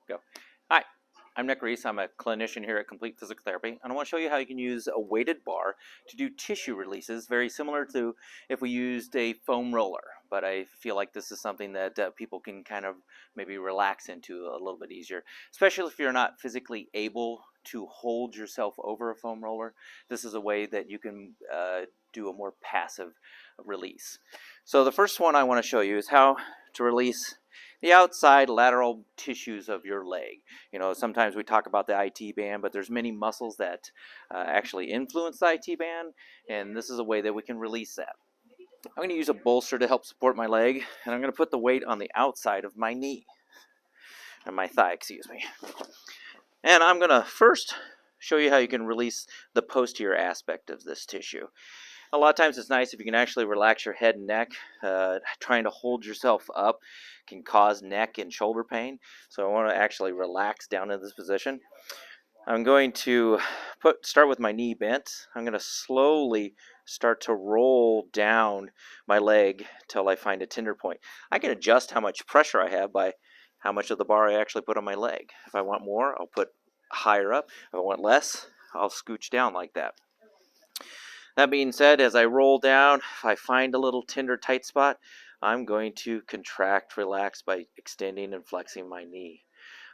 Go. Hi, I'm Nick Reese. I'm a clinician here at Complete Physical Therapy, and I want to show you how you can use a weighted bar to do tissue releases, very similar to if we used a foam roller. But I feel like this is something that people can kind of maybe relax into a little bit easier, especially if you're not physically able to hold yourself over a foam roller. This is a way that you can do a more passive release. So the first one I want to show you is how to release the outside lateral tissues of your leg. You know, sometimes we talk about the IT band, but there's many muscles that actually influence the IT band, and this is a way that we can release that. I'm going to use a bolster to help support my leg, and I'm going to put the weight on the outside of my knee, and my thigh, excuse me. And I'm going to first show you how you can release the posterior aspect of this tissue. A lot of times it's nice if you can actually relax your head and neck. Trying to hold yourself up can cause neck and shoulder pain. So I want to actually relax down in this position. I'm going to start with my knee bent. I'm going to slowly start to roll down my leg till I find a tender point. I can adjust how much pressure I have by how much of the bar I actually put on my leg. If I want more, I'll put higher up. If I want less, I'll scooch down like that. That being said, as I roll down, if I find a little tender tight spot, I'm going to contract, relax by extending and flexing my knee.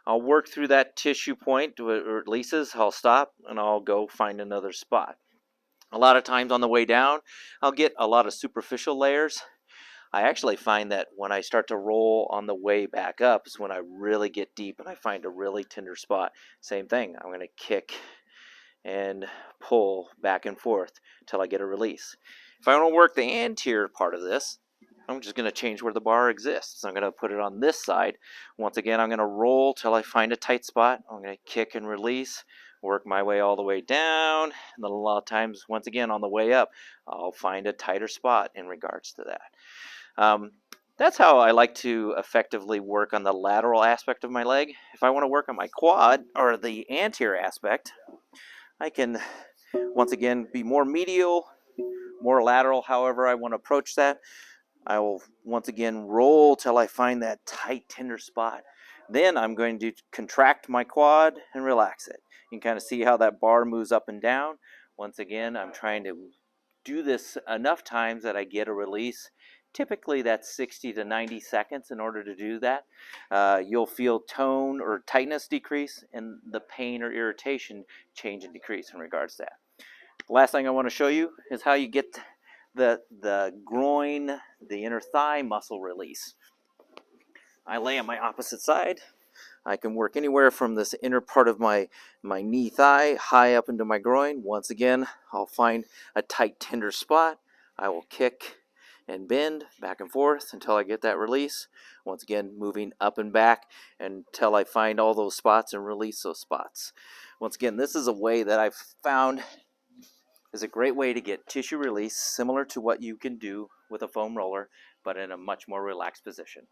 I'll work through that tissue point where it releases, I'll stop, and I'll go find another spot. A lot of times on the way down, I'll get a lot of superficial layers. I actually find that when I start to roll on the way back up is when I really get deep and I find a really tender spot. Same thing, I'm going to kick and pull back and forth until I get a release. If I want to work the anterior part of this, I'm just going to change where the bar exists. I'm going to put it on this side. Once again, I'm going to roll till I find a tight spot. I'm going to kick and release, work my way all the way down, and then a lot of times, once again, on the way up, I'll find a tighter spot in regards to that. That's how I like to effectively work on the lateral aspect of my leg. If I want to work on my quad, or the anterior aspect, I can, once again, be more medial, more lateral, however I want to approach that. I will, once again, roll till I find that tight, tender spot. Then I'm going to contract my quad and relax it. You can kind of see how that bar moves up and down. Once again, I'm trying to do this enough times that I get a release. Typically that's 60 to 90 seconds in order to do that. You'll feel tone or tightness decrease and the pain or irritation change and decrease in regards to that. The last thing I want to show you is how you get the groin, the inner thigh muscle release. I lay on my opposite side. I can work anywhere from this inner part of my knee thigh high up into my groin. Once again, I'll find a tight, tender spot. I will kick and bend back and forth until I get that release. Once again, moving up and back until I find all those spots and release those spots. Once again, this is a way that I've found is a great way to get tissue release similar to what you can do with a foam roller, but in a much more relaxed position.